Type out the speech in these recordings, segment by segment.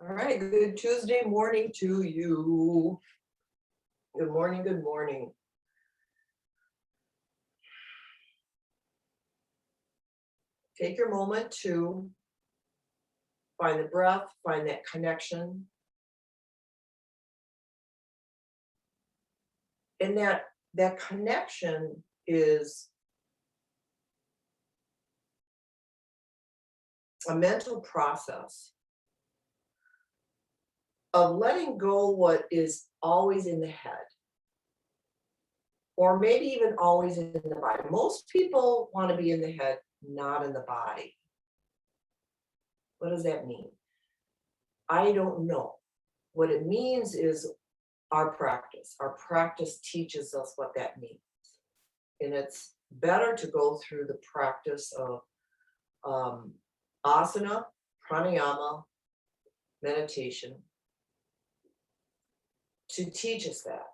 All right, good Tuesday morning to you. Good morning, good morning. Take your moment to find the breath, find that connection. And that connection is a mental process of letting go what is always in the head, or maybe even always in the body. Most people want to be in the head, not in the body. What does that mean? I don't know. What it means is our practice. Our practice teaches us what that means. And it's better to go through the practice of asana, pranayama, meditation to teach us that.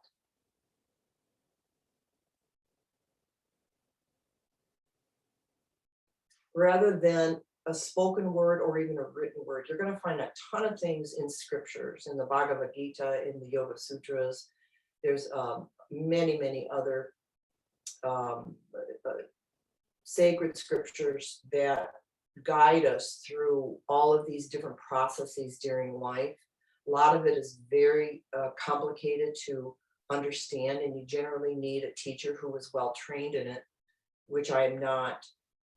Rather than a spoken word or even a written word. You're going to find a ton of things in scriptures, in the Bhagavad Gita, in the Yoga Sutras. There's many other sacred scriptures that guide us through all of these different processes during life. A lot of it is very complicated to understand, and you generally need a teacher who is well trained in it, which I am not.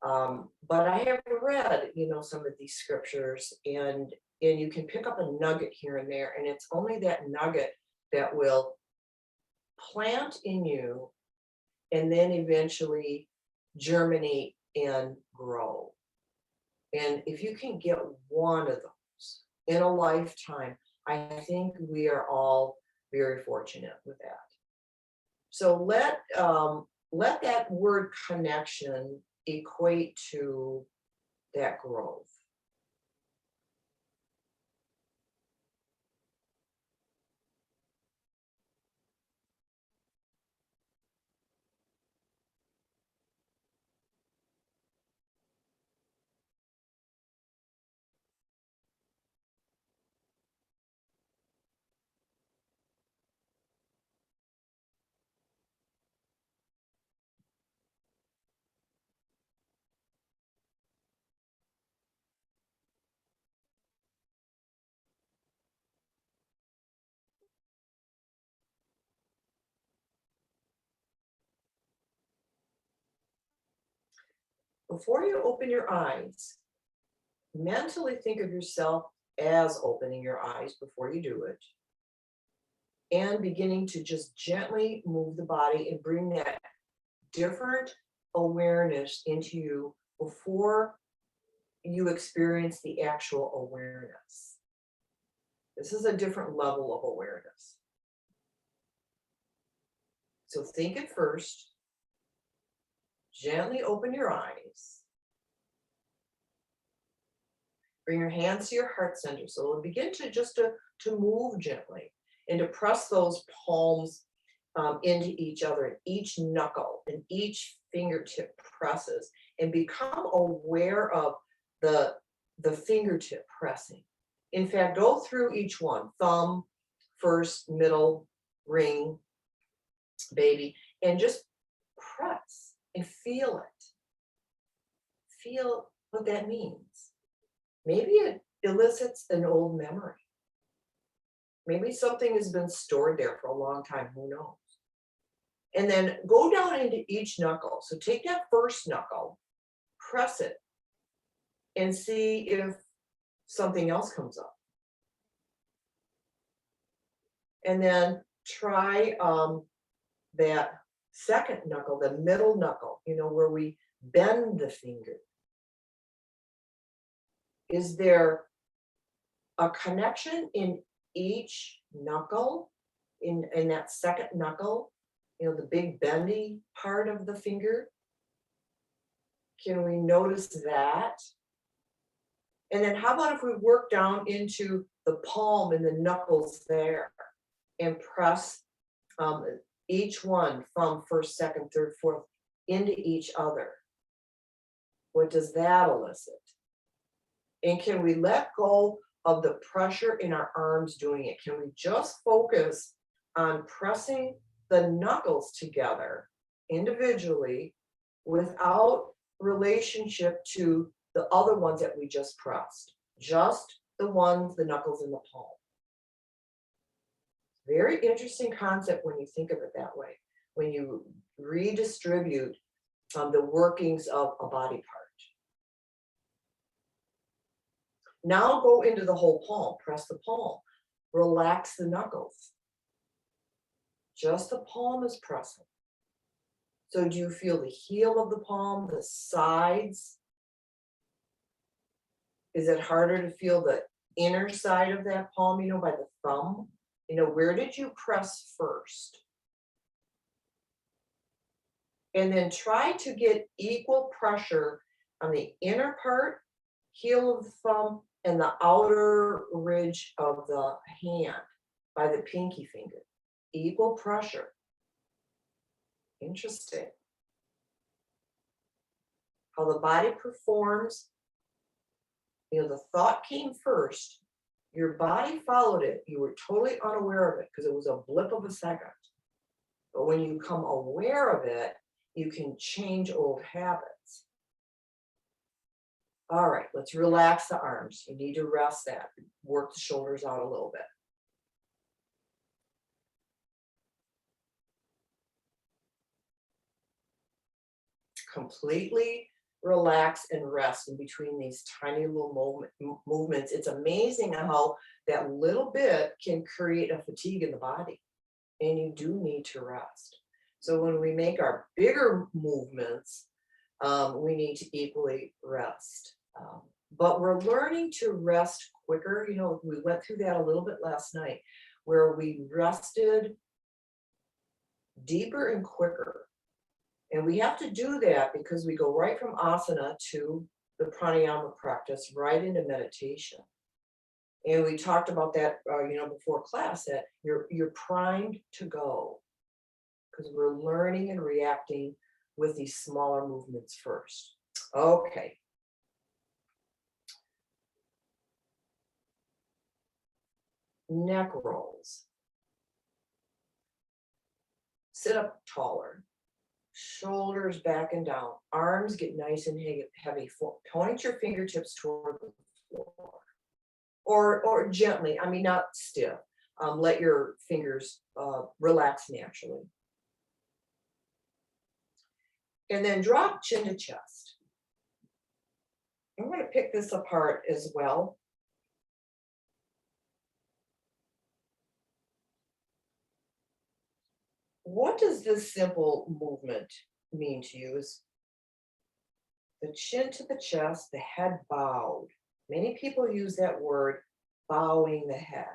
But I have read, some of these scriptures, and you can pick up a nugget here and there, and it's only that nugget that will plant in you and then eventually germinate and grow. And if you can get one of those in a lifetime, I think we are all very fortunate with that. So let that word connection equate to that growth. Before you open your eyes, mentally think of yourself as opening your eyes before you do it, and beginning to just gently move the body and bring that different awareness into you before you experience the actual awareness. This is a different level of awareness. So think it first. Gently open your eyes. Bring your hands to your heart center. So it'll begin to move gently and to press those palms into each other, and each knuckle and each fingertip presses, and become aware of the fingertip pressing. In fact, go through each one, thumb, first, middle, ring, baby, and just press and feel it. Feel what that means. Maybe it elicits an old memory. Maybe something has been stored there for a long time, who knows? And then go down into each knuckle. So take that first knuckle, press it, and see if something else comes up. And then try that second knuckle, the middle knuckle, where we bend the finger. Is there a connection in each knuckle, in that second knuckle, the big bendy part of the finger? Can we notice that? And then how about if we work down into the palm and the knuckles there and press each one from first, second, third, fourth into each other? What does that elicit? And can we let go of the pressure in our arms doing it. Can we just focus on pressing the knuckles together individually without relationship to the other ones that we just pressed? Just the ones, the knuckles in the palm. Very interesting concept when you think of it that way, when you redistribute the workings of a body part. Now go into the whole palm, press the palm, relax the knuckles. Just the palm is pressing. So do you feel the heel of the palm, the sides? Is it harder to feel the inner side of that palm, by the thumb? Where did you press first? And then try to get equal pressure on the inner part, heel of the thumb, and the outer ridge of the hand by the pinky finger. Equal pressure. Interesting. How the body performs. The thought came first. Your body followed it. You were totally unaware of it because it was a blip of a second. But when you become aware of it, you can change old habits. All right, let's relax the arms. You need to rest that. Work the shoulders out a little bit. Completely relax and rest in between these tiny little movements. It's amazing how that little bit can create a fatigue in the body, and you do need to rest. So when we make our bigger movements, we need to equally rest. But we're learning to rest quicker. We went through that a little bit last night, where we rested deeper and quicker. And we have to do that because we go right from asana to the pranayama practice, right into meditation. And we talked about that, before class, that you're primed to go because we're learning and reacting with these smaller movements first. Okay. Neck rolls. Sit up taller. Shoulders back and down. Arms get nice and heavy. Point your fingertips toward the floor. Or gently, not stiff. Let your fingers relax naturally. And then drop chin to chest. I'm going to pick this apart as well. What does this simple movement mean to you? Is the chin to the chest, the head bowed. Many people use that word, bowing the head.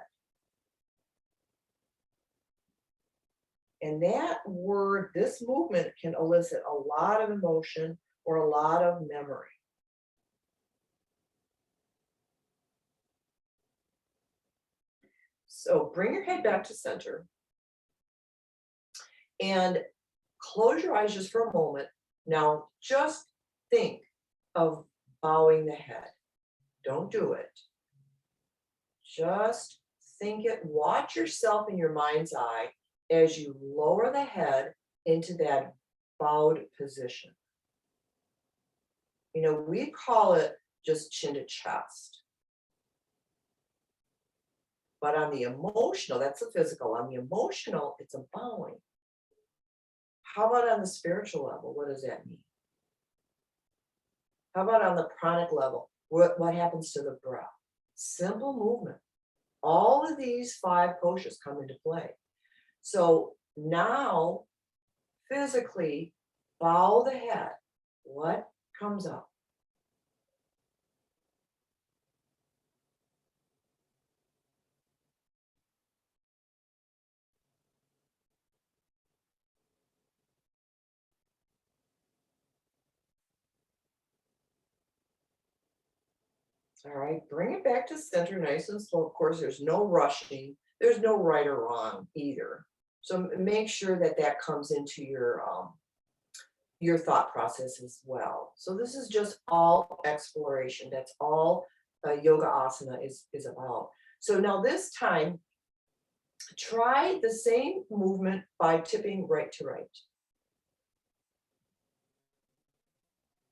And that word, this movement can elicit a lot of emotion or a lot of memory. So bring your head back to center. And close your eyes just for a moment. Now, just think of bowing the head. Don't do it. Just think it. Watch yourself in your mind's eye as you lower the head into that bowed position. We call it just chin to chest. But on the emotional, that's the physical. On the emotional, it's a bowing. How about on the spiritual level? What does that mean? How about on the pranic level? What happens to the breath? Simple movement. All of these 5 koshas come into play. So now, physically, bow the head. What comes up? All right, bring it back to center nice and slow. Of course, there's no rushing. There's no right or wrong either. So make sure that comes into your thought process as well. So this is just all exploration. That's all yoga asana is about. So now this time, try the same movement by tipping right to right.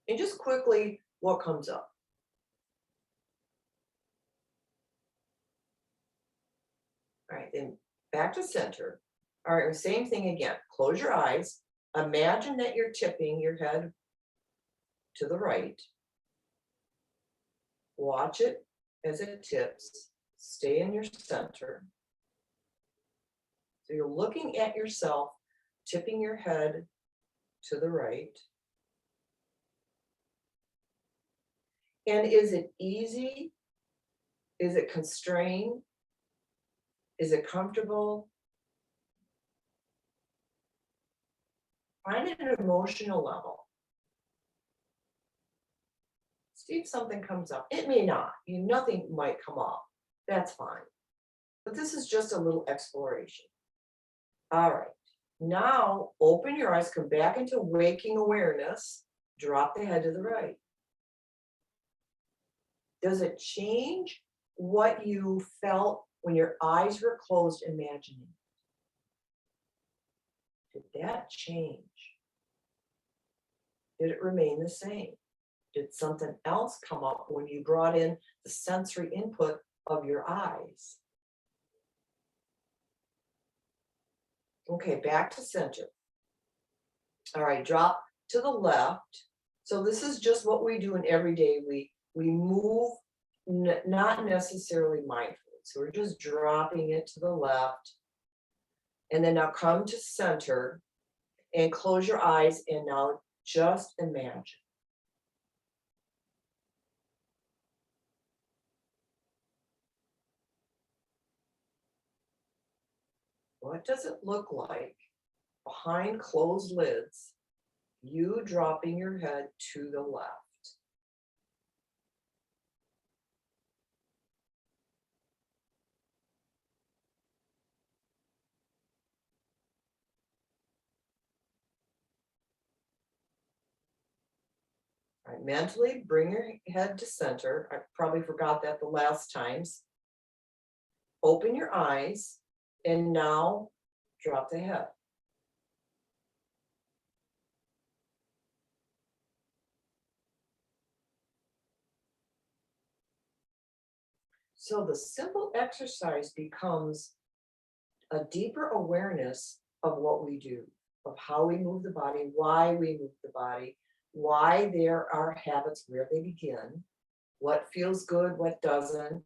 And just quickly, what comes up? All right, then back to center. All right, same thing again. Close your eyes. Imagine that you're tipping your head to the right. Watch it as it tips. Stay in your center. So you're looking at yourself, tipping your head to the right. And is it easy? Is it constrained? Is it comfortable? Find an emotional level. See if something comes up. It may not. Nothing might come up. That's fine. But this is just a little exploration. All right. Now open your eyes, come back into waking awareness. Drop the head to the right. Does it change what you felt when your eyes were closed imagining? Did that change? Did it remain the same? Did something else come up when you brought in the sensory input of your eyes? Okay, back to center. All right, drop to the left. So this is just what we do in every day. We move not necessarily mindfully. So we're just dropping it to the left. And then now come to center and close your eyes and now just imagine. What does it look like behind closed lids, you dropping your head to the left? All right, mentally bring your head to center. I probably forgot that the last times. Open your eyes and now drop the head. So the simple exercise becomes a deeper awareness of what we do, of how we move the body, why we move the body, why there are habits, where they begin, what feels good, what doesn't,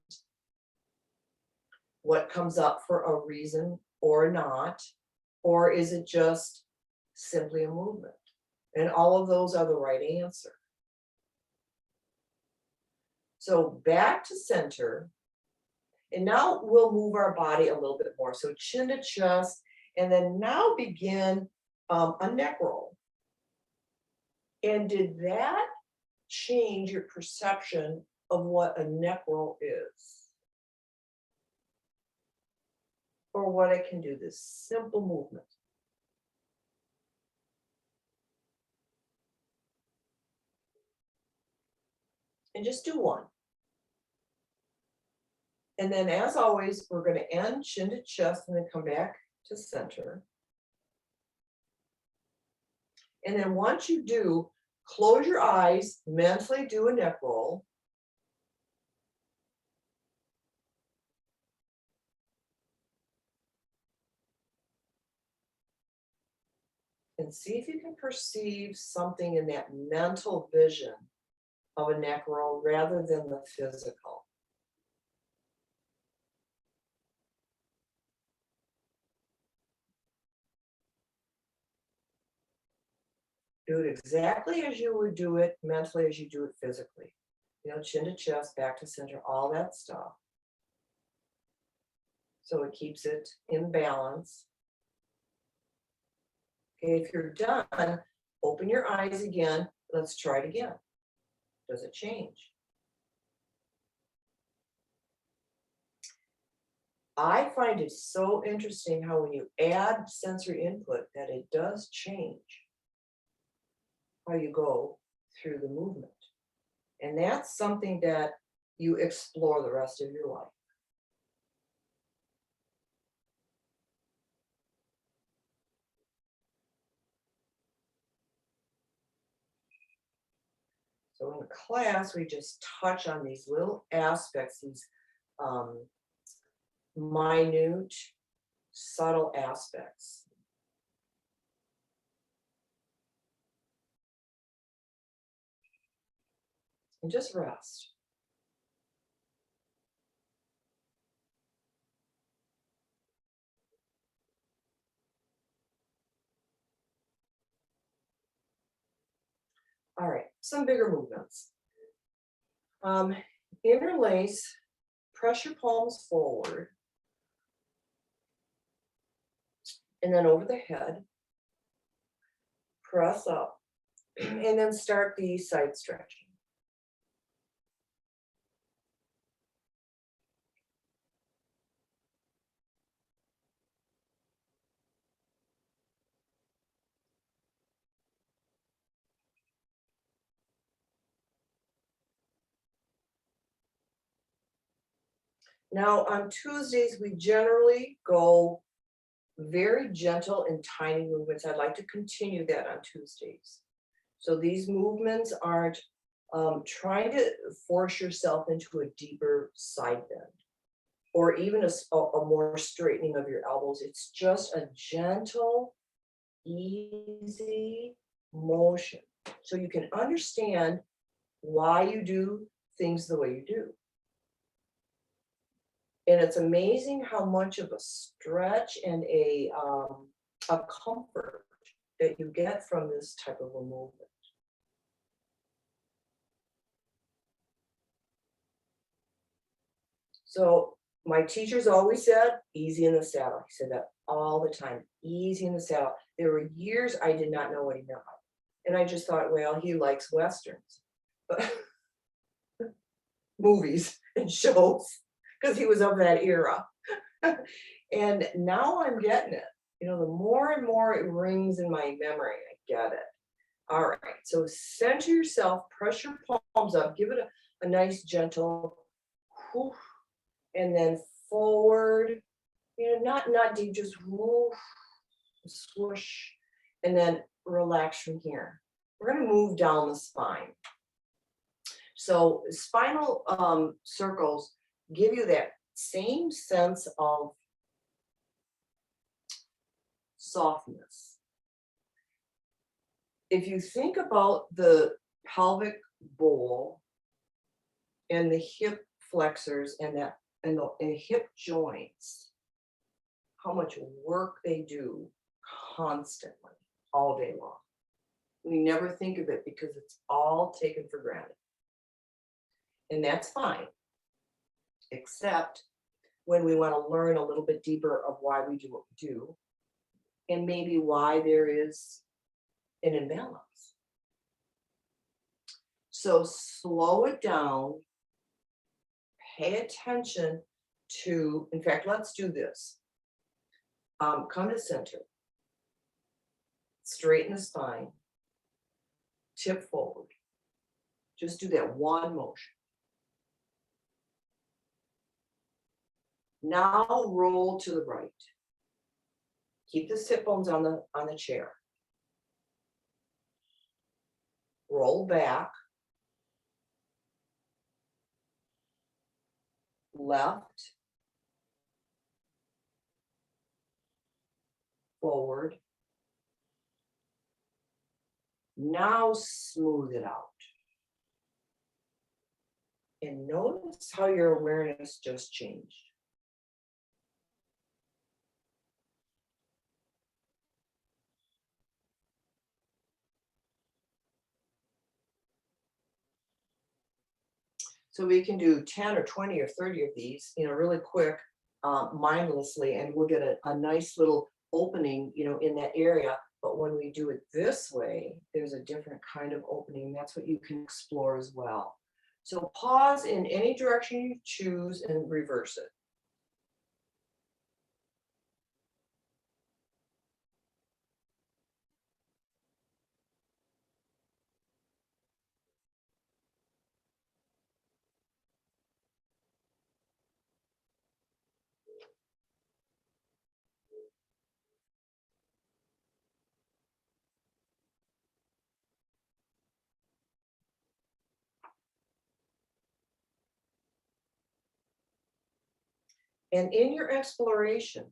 what comes up for a reason or not, or is it just simply a movement? And all of those are the right answer. So back to center. And now we'll move our body a little bit more. So chin to chest, and then now begin a neck roll. And did that change your perception of what a neck roll is? Or what it can do, this simple movement? And just do one. And then as always, we're going to end chin to chest and then come back to center. And then once you do, close your eyes, mentally do a neck roll. And see if you can perceive something in that mental vision of a neck roll rather than the physical. Do it exactly as you would do it mentally as you do it physically. Chin to chest, back to center, all that stuff. So it keeps it in balance. Okay, if you're done, open your eyes again. Let's try it again. Does it change? I find it so interesting how when you add sensory input that it does change how you go through the movement. And that's something that you explore the rest of your life. So in class, we just touch on these little aspects, these um, minute, subtle aspects. And just rest. All right, some bigger movements. Interlace, press your palms forward, and then over the head, press up, and then start the side stretching. Now on Tuesdays, we generally go very gentle and tiny movements. I'd like to continue that on Tuesdays. So these movements aren't trying to force yourself into a deeper side bend or even a more straightening of your elbows. It's just a gentle, easy motion. So you can understand why you do things the way you do. And it's amazing how much of a stretch and a comfort that you get from this type of a movement. So my teachers always said, easy in the saddle. He said that all the time, easy in the saddle. There were years I did not know what he meant. And I just thought, well, he likes Westerns, but movies and shows, because he was of that era. And now I'm getting it. You know, the more and more it rings in my memory, I get it. All right, so center yourself, press your palms up, give it a nice gentle whoosh, and then forward, you know, not deep, just whoosh, swoosh, and then relax from here. We're going to move down the spine. So spinal circles give you that same sense of softness. If you think about the pelvic bowl and the hip flexors and the hip joints, how much work they do constantly, all day long. We never think of it because it's all taken for granted. And that's fine, except when we want to learn a little bit deeper of why we do what we do, and maybe why there is an imbalance. So slow it down, pay attention to, in fact, let's do this. Come to center, straighten the spine, tip forward. Just do that one motion. Now roll to the right. Keep the sit bones on the chair. Roll back. Left. Forward. Now smooth it out. And notice how your awareness just changed. So we can do 10 or 20 or 30 of these, you know, really quick, mindlessly, and we'll get a nice little opening, you know, in that area. But when we do it this way, there's a different kind of opening. That's what you can explore as well. So pause in any direction you choose and reverse it. And in your exploration,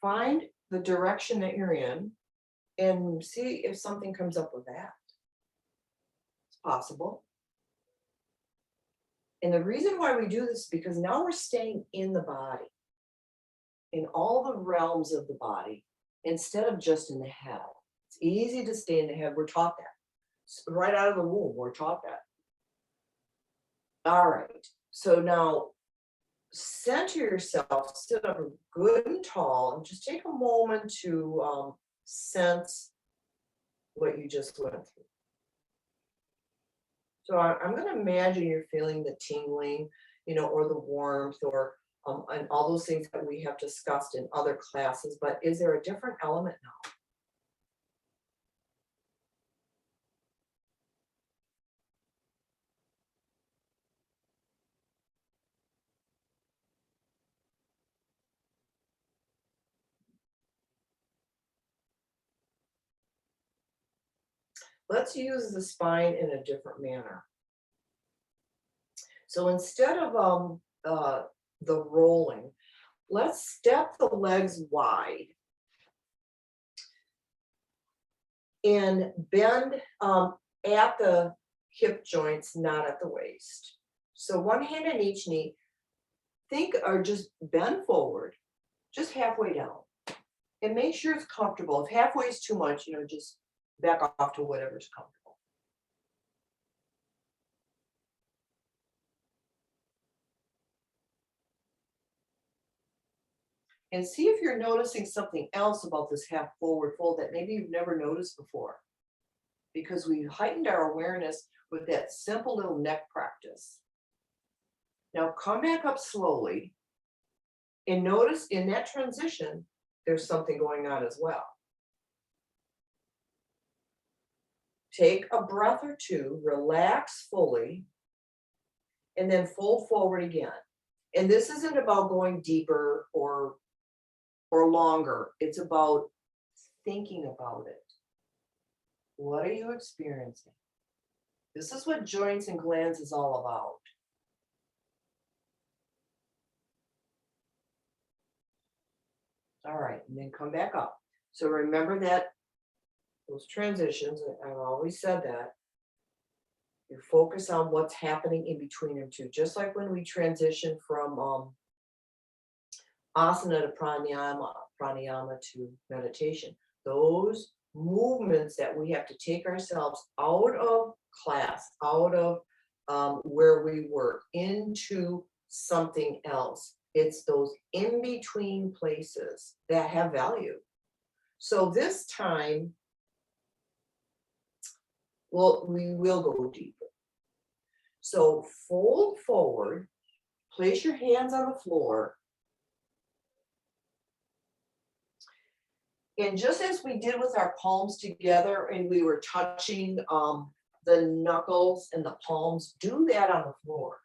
find the direction that you're in and see if something comes up with that. It's possible. And the reason why we do this is because now we're staying in the body, in all the realms of the body, instead of just in the head. It's easy to stay in the head. We're taught that. Right out of the womb, we're taught that. All right. So now center yourself, sit up good and tall, and just take a moment to sense what you just went through. So I'm going to imagine you're feeling the tingling, or the warmth, or and all those things that we have discussed in other classes. But is there a different element now? Let's use the spine in a different manner. So instead of the rolling, let's step the legs wide and bend at the hip joints, not at the waist. So one hand on each knee. Think or just bend forward, just halfway down. And make sure it's comfortable. If halfway is too much, just back off to whatever's comfortable. And see if you're noticing something else about this half forward fold that maybe you've never noticed before. Because we heightened our awareness with that simple little neck practice. Now come back up slowly and notice in that transition, there's something going on as well. Take a breath or two, relax fully, and then fold forward again. And this isn't about going deeper or longer. It's about thinking about it. What are you experiencing? This is what joints and glands is all about. All right, and then come back up. So remember that those transitions, I've always said that, you focus on what's happening in between them too. Just like when we transition from asana to pranayama to meditation. Those movements that we have to take ourselves out of class, out of where we work, into something else. It's those in-between places that have value. So this time, we will go deeper. So fold forward, place your hands on the floor. And just as we did with our palms together and we were touching the knuckles and the palms, do that on the floor.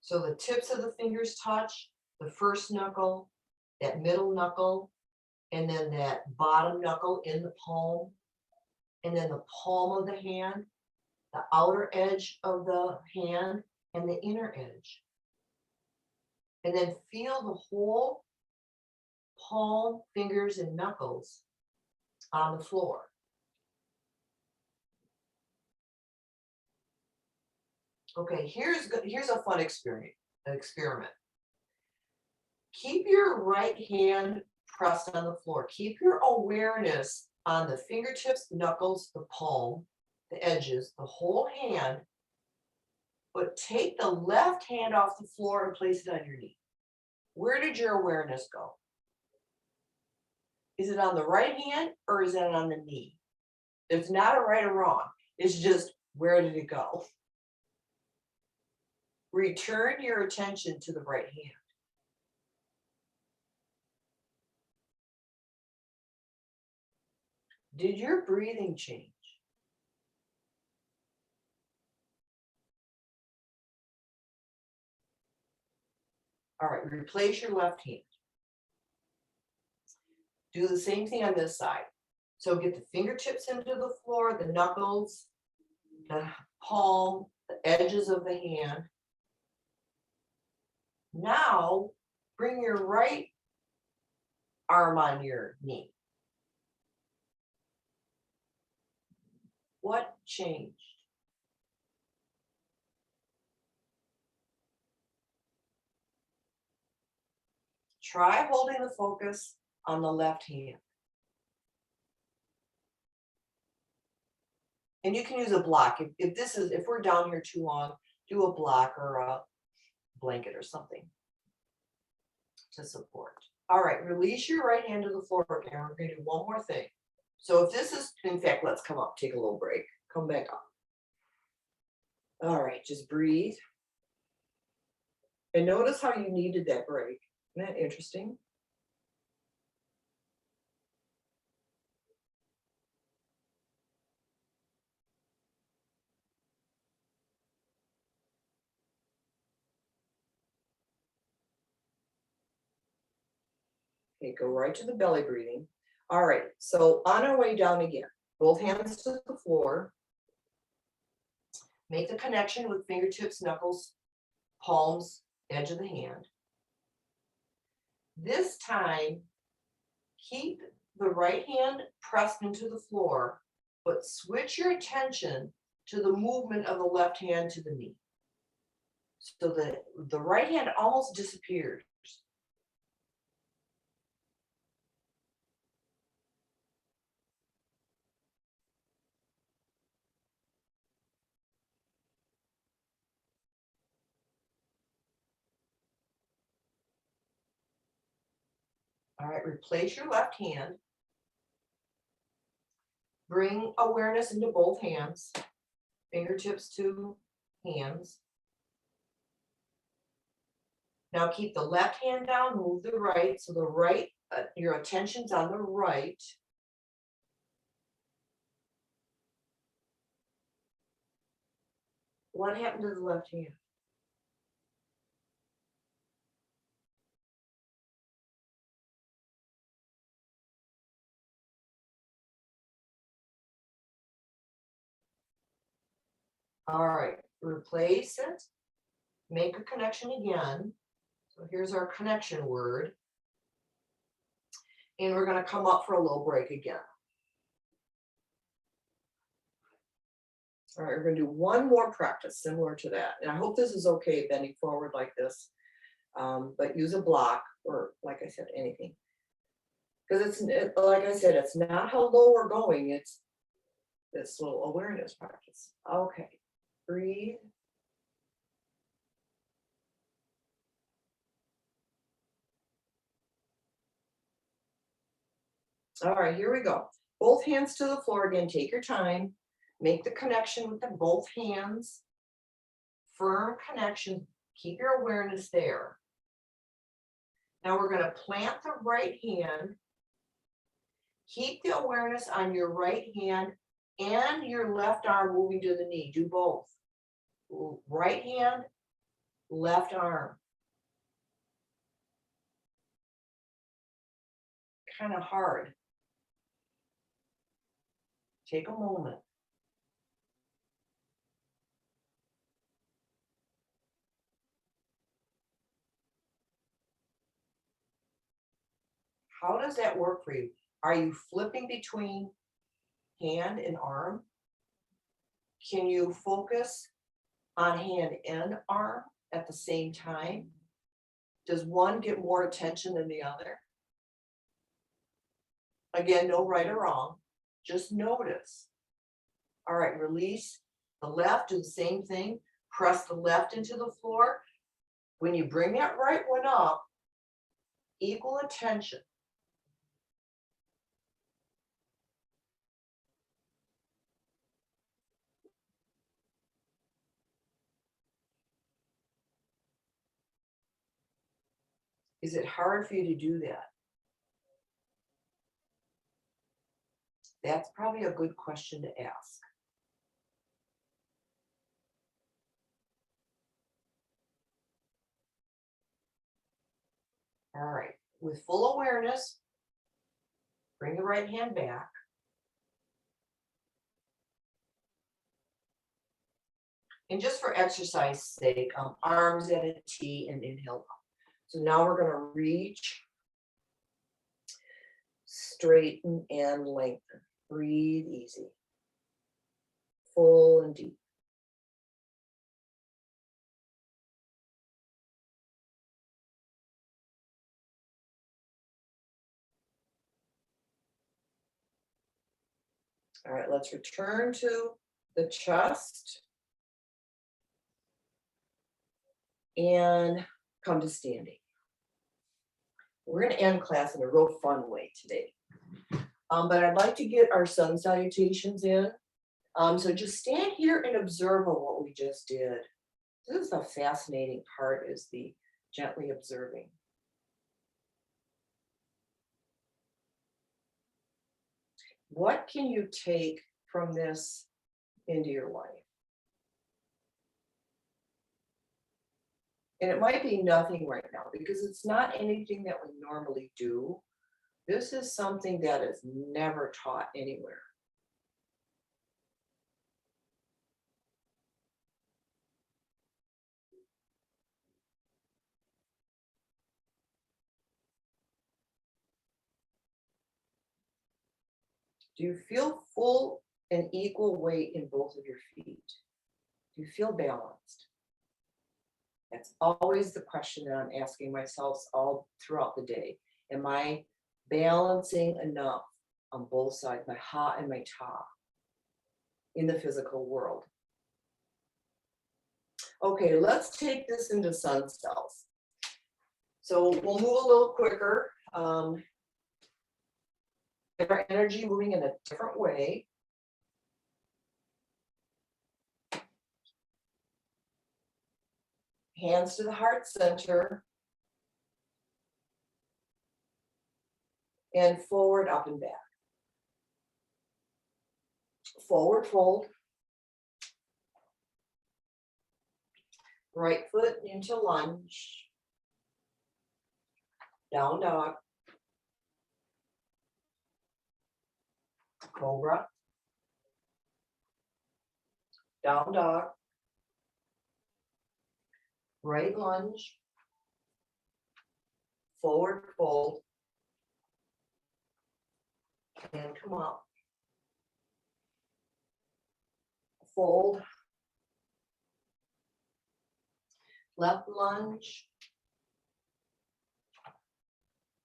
So the tips of the fingers touch, the first knuckle, that middle knuckle, and then that bottom knuckle in the palm, and then the palm of the hand, the outer edge of the hand, and the inner edge. And then feel the whole palm, fingers, and knuckles on the floor. Okay, here's a fun experiment. Keep your right hand pressed on the floor. Keep your awareness on the fingertips, knuckles, the palm, the edges, the whole hand, but take the left hand off the floor and place it on your knee. Where did your awareness go? Is it on the right hand or is it on the knee? It's not a right or wrong. It's just, where did it go? Return your attention to the right hand. Did your breathing change? All right, replace your left hand. Do the same thing on this side. So get the fingertips into the floor, the knuckles, the palm, the edges of the hand. Now, bring your right arm on your knee. What changed? Try holding the focus on the left hand. And you can use a block. If we're down here too long, do a block or a blanket or something to support. All right, release your right hand to the floor again. We're gonna do one more thing. So if this is, in fact, let's come up, take a little break, come back up. All right, just breathe. And notice how you needed that break. Isn't that interesting? Okay, go right to the belly breathing. All right, so on our way down again, both hands to the floor. Make the connection with fingertips, knuckles, palms, edge of the hand. This time, keep the right hand pressed into the floor, but switch your attention to the movement of the left hand to the knee. So the right hand almost disappears. All right, replace your left hand. Bring awareness into both hands, fingertips to hands. Now keep the left hand down, move the right, so the right, your attention's on the right. What happened to the left hand? All right, replace it, make a connection again. So here's our connection word. And we're gonna come up for a little break again. All right, we're gonna do one more practice similar to that. And I hope this is okay bending forward like this, but use a block or, like I said, anything. Because like I said, it's not how low we're going, it's this little awareness practice. Okay, breathe. All right, here we go. Both hands to the floor again, take your time. Make the connection with both hands. Firm connection, keep your awareness there. Now we're gonna plant the right hand. Keep the awareness on your right hand and your left arm moving to the knee, do both. Right hand, left arm. Kind of hard. Take a moment. How does that work for you? Are you flipping between hand and arm? Can you focus on hand and arm at the same time? Does one get more attention than the other? Again, no right or wrong, just notice. All right, release the left, do the same thing. Press the left into the floor. When you bring that right one up, equal attention. Is it hard for you to do that? That's probably a good question to ask. All right, with full awareness, Bring the right hand back. And just for exercise sake, arms at a T and inhale up. So now we're going to reach, straighten, and lengthen. Breathe easy. Full and deep. All right, let's return to the chest and come to standing. We're going to end class in a real fun way today. But I'd like to get our sun salutations in. So just stand here and observe on what we just did. This is the fascinating part, is the gently observing. What can you take from this into your life? And it might be nothing right now because it's not anything that we normally do. This is something that is never taught anywhere. Do you feel full and equal weight in both of your feet? Do you feel balanced? That's always the question that I'm asking myself all throughout the day. Am I balancing enough on both sides, my ha and my ta, in the physical world? Okay, let's take this into sun cells. So we'll move a little quicker. Get our energy moving in a different way. Hands to the heart center. And forward, up and back. Forward fold. Right foot into lunge. Down dog. Cobra. Down dog. Right lunge. Forward fold. And come up. Fold. Left lunge.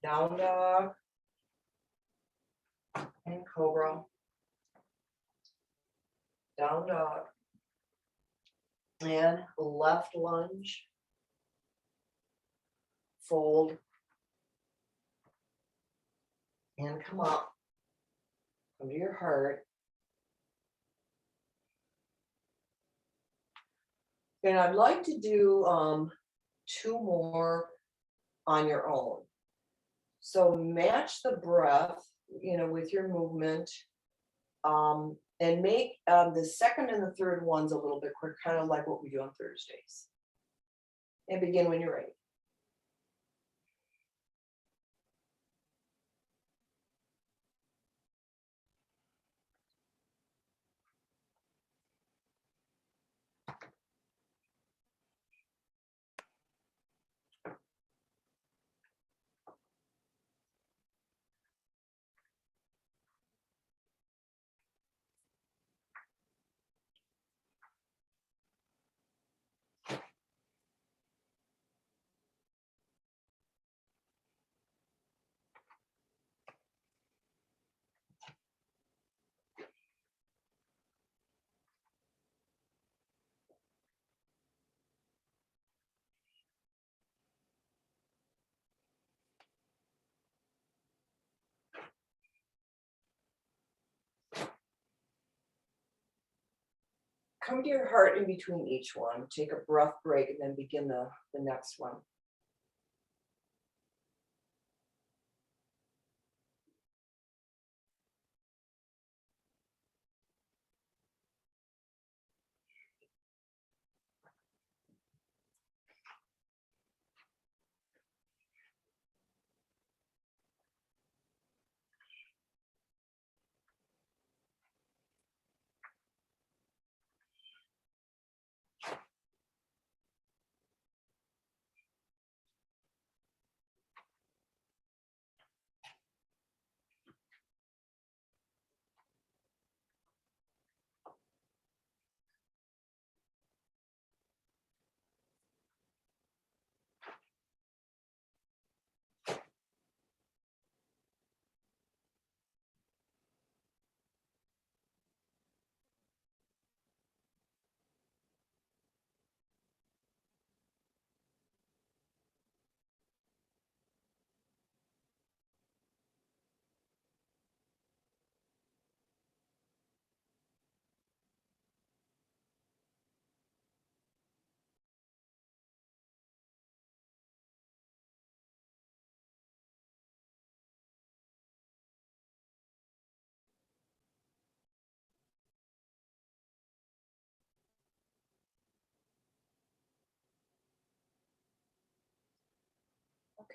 Down dog. And cobra. Down dog. And left lunge. Fold. And come up. Come to your heart. And I'd like to do 2 more on your own. So match the breath, with your movement, and make the second and the third ones a little bit quicker, kind of like what we do on Thursdays. And begin when you're ready. Come to your heart in between each one. Take a breath break and then begin the next one.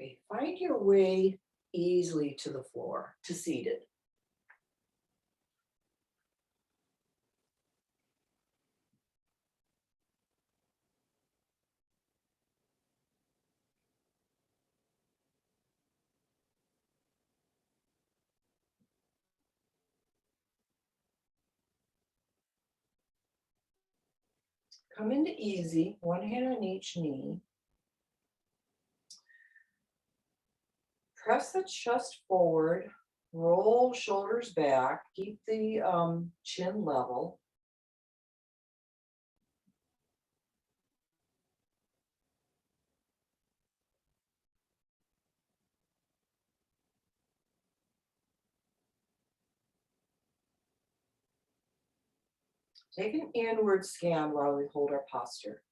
Okay, find your way easily to the floor, to seated. Come into easy, one hand on each knee. Press the chest forward, roll shoulders back, keep the chin level. Take an inward scan while we hold our posture.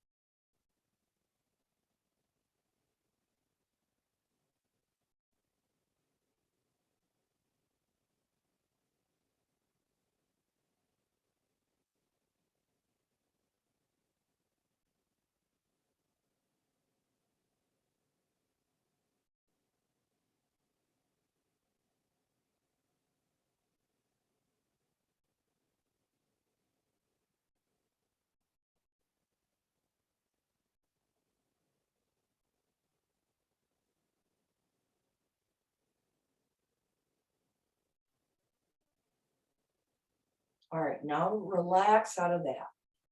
All right, now relax out of that.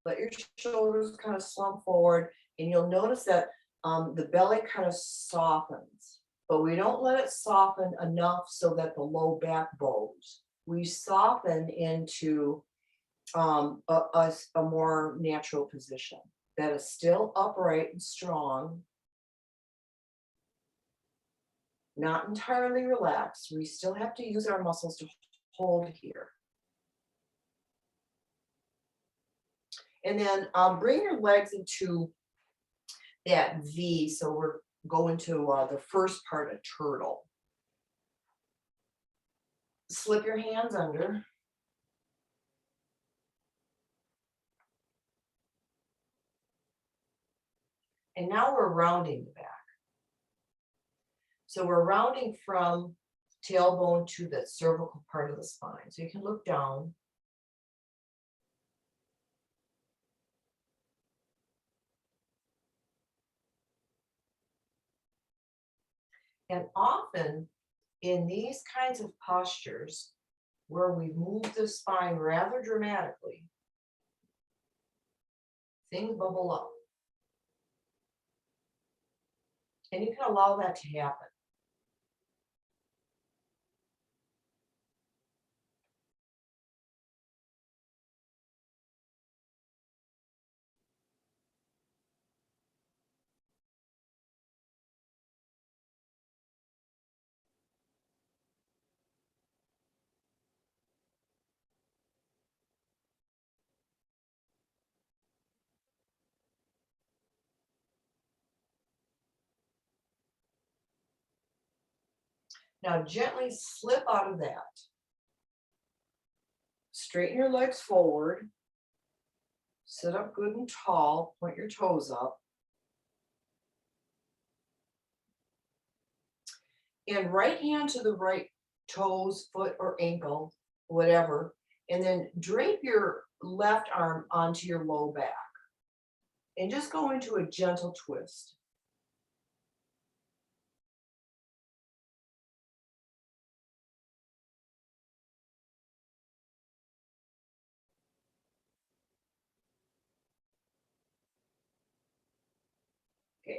Let your shoulders kind of slump forward, and you'll notice that the belly kind of softens, but we don't let it soften enough so that the low back bows. We soften into a more natural position that is still upright and strong, not entirely relaxed. We still have to use our muscles to hold here. And then bring your legs into that V. So we're going to the first part of turtle. Slip your hands under. And now we're rounding the back. So we're rounding from tailbone to the cervical part of the spine. So you can look down. And often in these kinds of postures, where we move the spine rather dramatically, things bubble up. And you can allow that to happen. Now gently slip out of that. Straighten your legs forward. Sit up good and tall. Point your toes up. And right hand to the right toes, foot, or ankle, whatever. And then drape your left arm onto your low back. And just go into a gentle twist.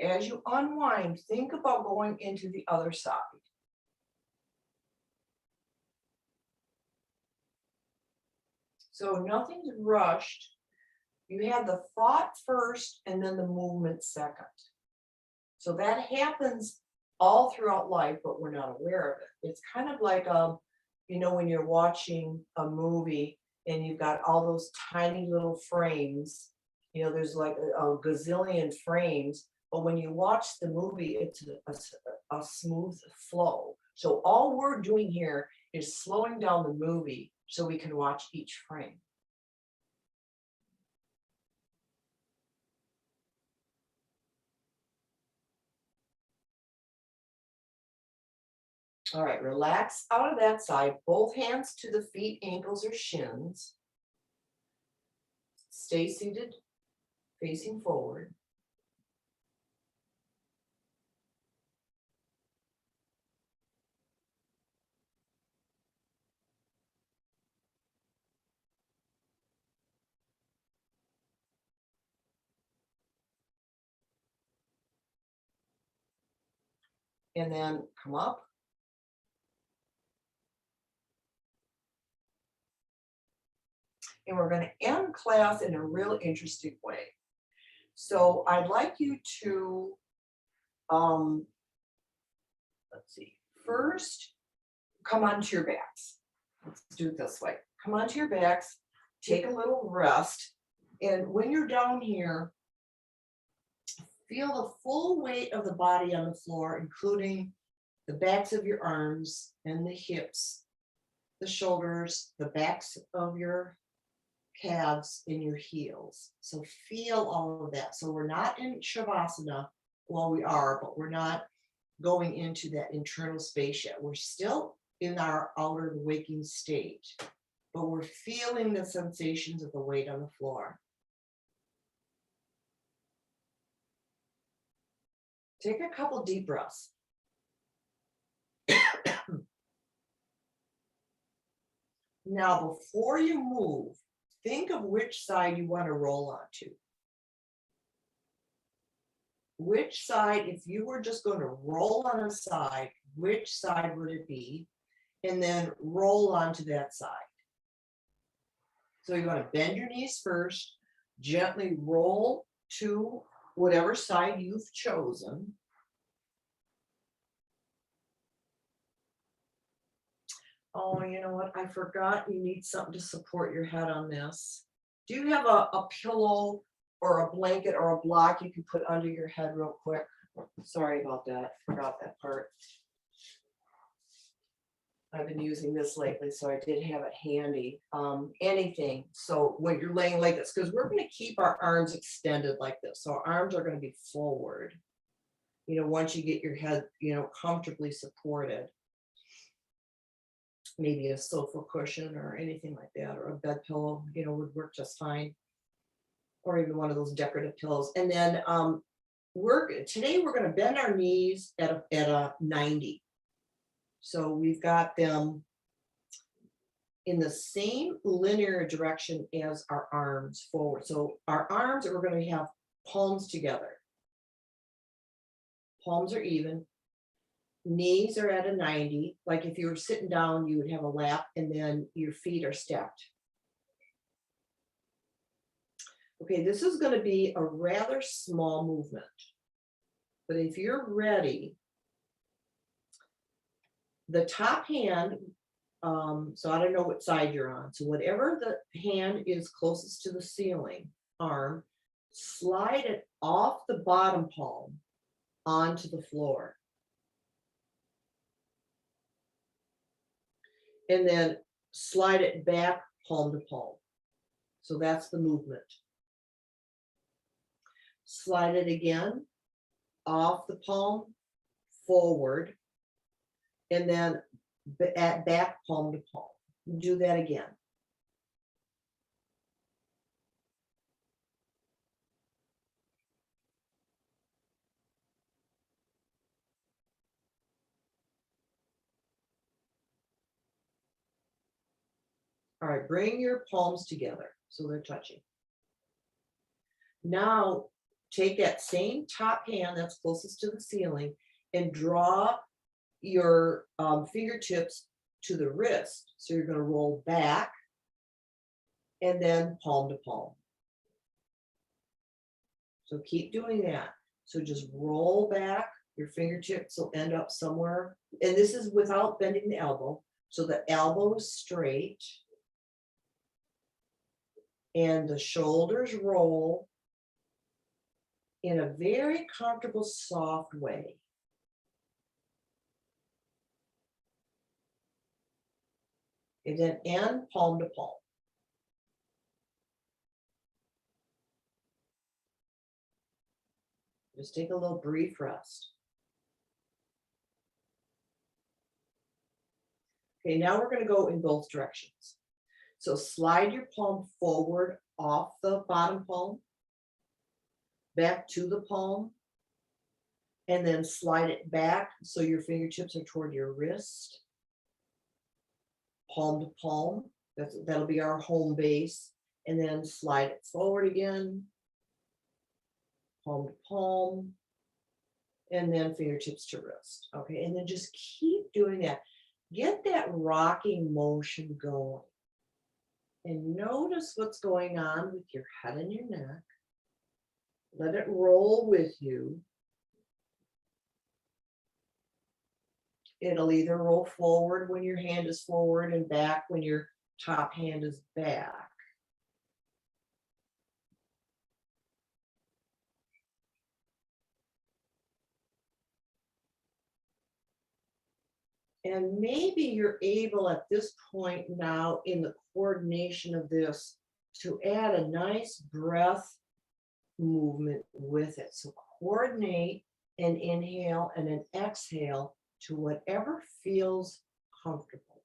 As you unwind, think about going into the other side. So nothing's rushed. You have the thought first and then the movement second. So that happens all throughout life, but we're not aware of it. It's kind of like, when you're watching a movie and you've got all those tiny little frames, there's like a gazillion frames, but when you watch the movie, it's a smooth flow. So all we're doing here is slowing down the movie so we can watch each frame. All right, relax out of that side. Both hands to the feet, ankles, or shins. Stay seated, facing forward. And then come up. And we're going to end class in a real interesting way. So I'd like you to, let's see, first come onto your backs. Let's do it this way. Come onto your backs, take a little rest. And when you're down here, feel the full weight of the body on the floor, including the backs of your arms and the hips, the shoulders, the backs of your calves, and your heels. So feel all of that. So we're not in Shavasana. Well, we are, but we're not going into that internal space yet. We're still in our outer waking state, but we're feeling the sensations of the weight on the floor. Take a couple deep breaths. Now, before you move, think of which side you want to roll onto. Which side, if you were just going to roll on a side, which side would it be? And then roll onto that side. So you want to bend your knees first, gently roll to whatever side you've chosen. Oh, you know what? I forgot you need something to support your head on this. Do you have a pillow or a blanket or a block you can put under your head real quick? Sorry about that. Forgot that part. I've been using this lately, so I did have it handy. Anything. So when you're laying like this, because we're going to keep our arms extended like this. So our arms are going to be forward. You know, once you get your head, comfortably supported. Maybe a sofa cushion or anything like that, or a bed pillow, would work just fine. Or even one of those decorative pillows. And then today we're going to bend our knees at a 90. So we've got them in the same linear direction as our arms forward. So our arms, we're going to have palms together. Palms are even. Knees are at a 90. Like if you were sitting down, you would have a lap, and then your feet are stepped. Okay, this is going to be a rather small movement. But if you're ready, the top hand, so I don't know what side you're on. So whatever the hand is closest to the ceiling, arm, slide it off the bottom palm onto the floor. And then slide it back palm to palm. So that's the movement. Slide it again, off the palm, forward, and then at back palm to palm. Do that again. All right, bring your palms together so they're touching. Now, take that same top hand that's closest to the ceiling and draw your fingertips to the wrist. So you're going to roll back and then palm to palm. So keep doing that. So just roll back. Your fingertips will end up somewhere. And this is without bending the elbow. So the elbow is straight. And the shoulders roll in a very comfortable, soft way. And then end palm to palm. Just take a little brief rest. Okay, now we're gonna go in both directions. So slide your palm forward off the bottom palm, back to the palm, and then slide it back so your fingertips are toward your wrist, palm to palm. That'll be our home base. And then slide it forward again, palm to palm, and then fingertips to wrist. Okay, and then just keep doing that. Get that rocking motion going. And notice what's going on with your head and your neck. Let it roll with you. It'll either roll forward when your hand is forward and back when your top hand is back. And maybe you're able at this point now in the coordination of this to add a nice breath movement with it. So coordinate an inhale and an exhale to whatever feels comfortable.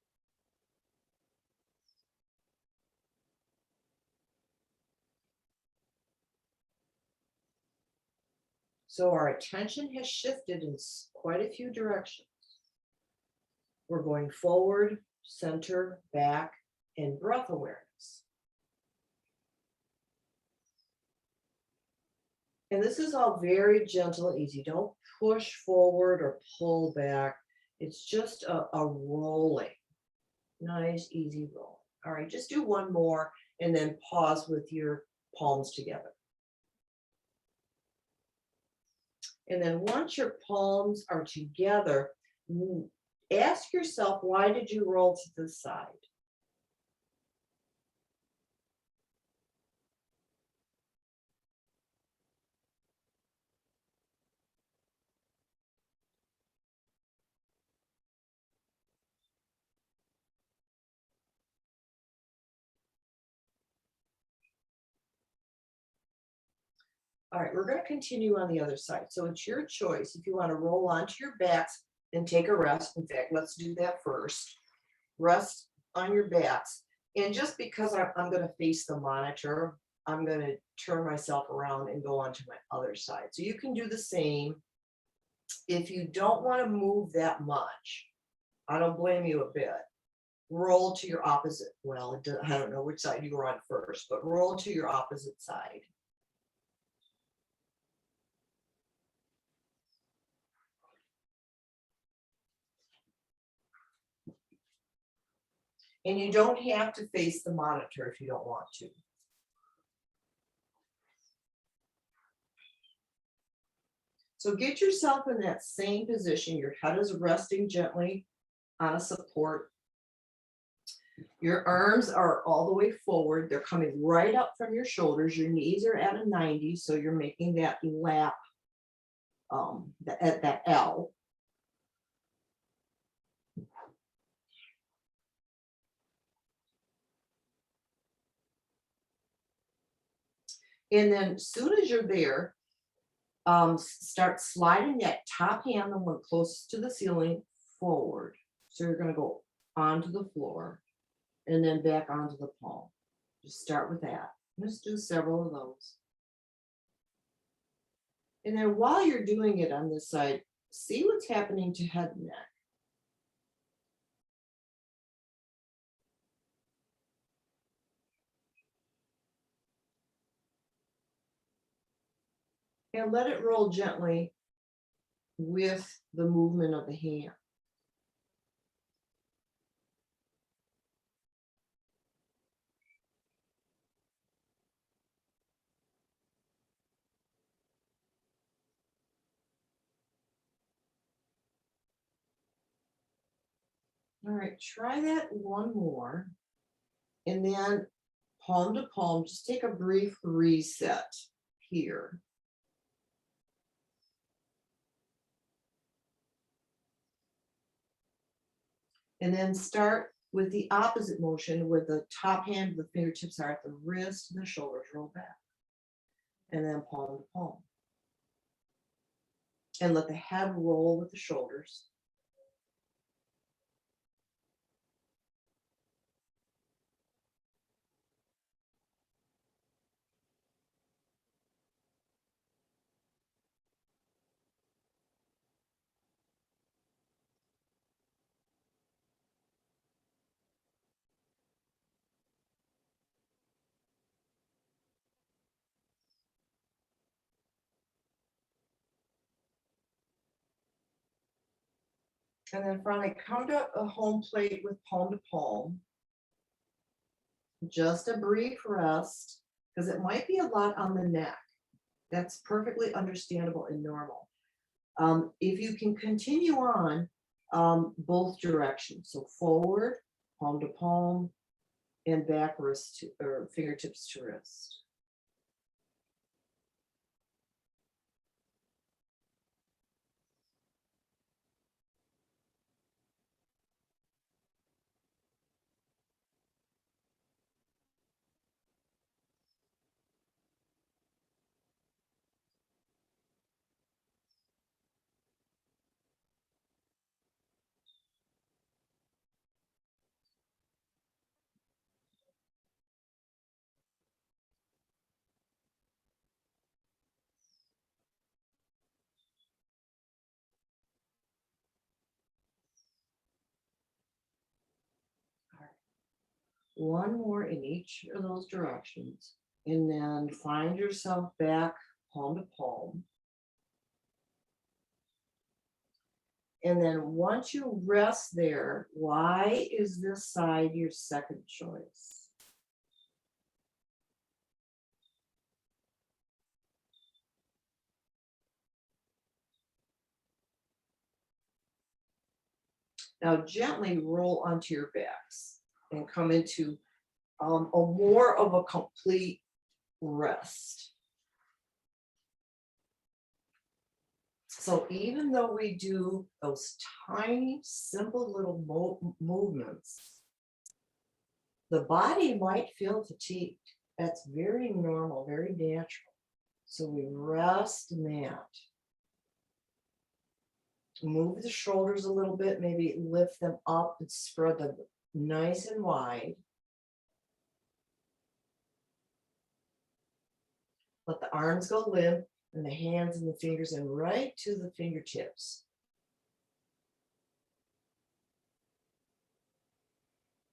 So our attention has shifted in quite a few directions. We're going forward, center, back, and breath awareness. And this is all very gentle and easy. Don't push forward or pull back. It's just a rolling. Nice, easy roll. All right, just do one more and then pause with your palms together. And then once your palms are together, ask yourself, why did you roll to the side? All right, we're going to continue on the other side. So it's your choice if you want to roll onto your backs and take a rest. In fact, let's do that first. Rest on your backs. And just because I'm going to face the monitor, I'm going to turn myself around and go onto my other side. So you can do the same. If you don't want to move that much, I don't blame you a bit. Roll to your opposite. Well, I don't know which side you were on first, but roll to your opposite side. And you don't have to face the monitor if you don't want to. So get yourself in that same position. Your head is resting gently on a support. Your arms are all the way forward. They're coming right up from your shoulders. Your knees are at a 90, so you're making that lap at that L. And then as soon as you're there, start sliding that top hand, the one closest to the ceiling, forward. So you're going to go onto the floor and then back onto the palm. Just start with that. Just do several of those. And then while you're doing it on this side, see what's happening to head and neck. And let it roll gently with the movement of the hand. All right, try that one more. And then palm to palm, just take a brief reset here. And then start with the opposite motion where the top hand, the fingertips are at the wrist and the shoulders roll back. And then palm to palm. And let the head roll with the shoulders. And then finally come to a home plate with palm to palm. Just a brief rest, because it might be a lot on the neck. That's perfectly understandable and normal. If you can continue on both directions, so forward, palm to palm, and back wrist to, or fingertips to wrist. One more in each of those directions, and then find yourself back palm to palm. And then once you rest there, why is this side your second choice? Now gently roll onto your backs and come into a more of a complete rest. So even though we do those tiny, simple little movements, the body might feel fatigued. That's very normal, very natural. So we rest in that. Move the shoulders a little bit, maybe lift them up and spread them nice and wide. Let the arms go limp and the hands and the fingers in right to the fingertips.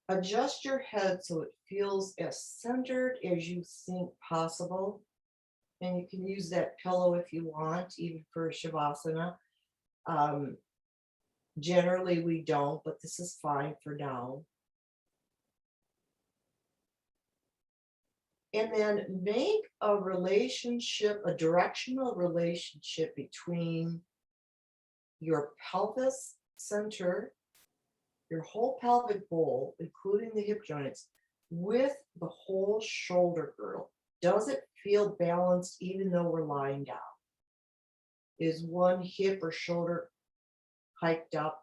Adjust your head so it feels as centered as you think possible. And you can use that pillow if you want, even for Shavasana. Generally we don't, but this is fine for now. And then make a relationship, a directional relationship between your pelvis center, your whole pelvic bowl, including the hip joints, with the whole shoulder girdle. Does it feel balanced even though we're lying down? Is one hip or shoulder hiked up?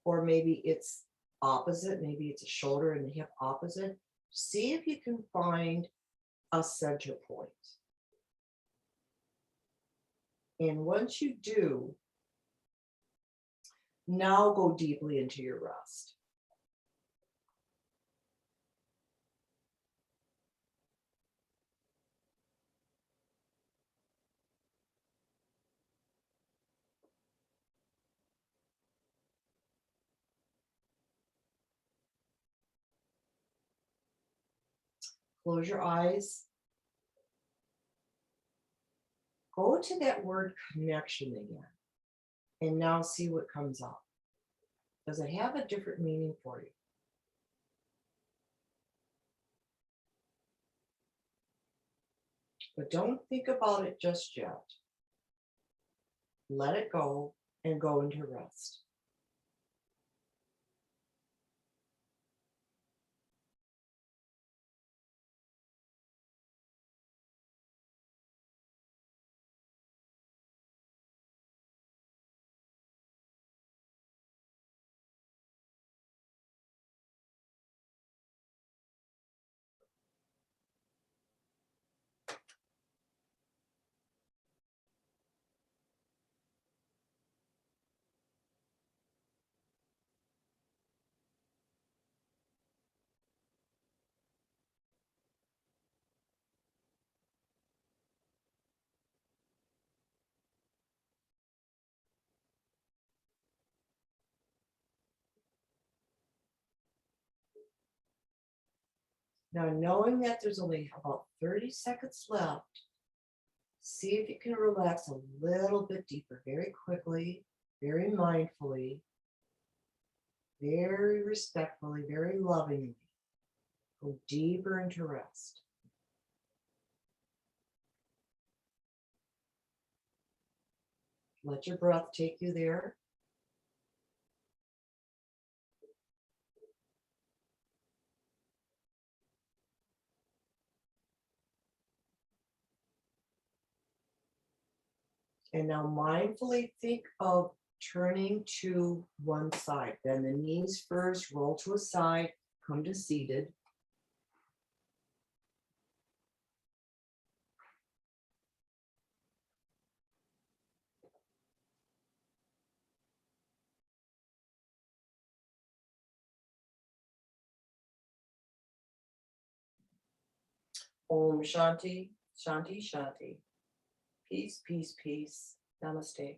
Or maybe it's opposite, maybe it's a shoulder and the hip opposite. See if you can find a center point. And once you do, now go deeply into your rest. Close your eyes. Go to that word connection again. And now see what comes up. Does it have a different meaning for you? But don't think about it just yet. Let it go and go into rest. Now, knowing that there's only about 30 seconds left, See if you can relax a little bit deeper, very quickly, very mindfully, very respectfully, very lovingly. Go deeper into rest. Let your breath take you there. And now mindfully think of turning to one side. Bend the knees first, roll to a side, come to seated. Om Shanti, Shanti, Shanti. Peace, peace, peace. Namaste.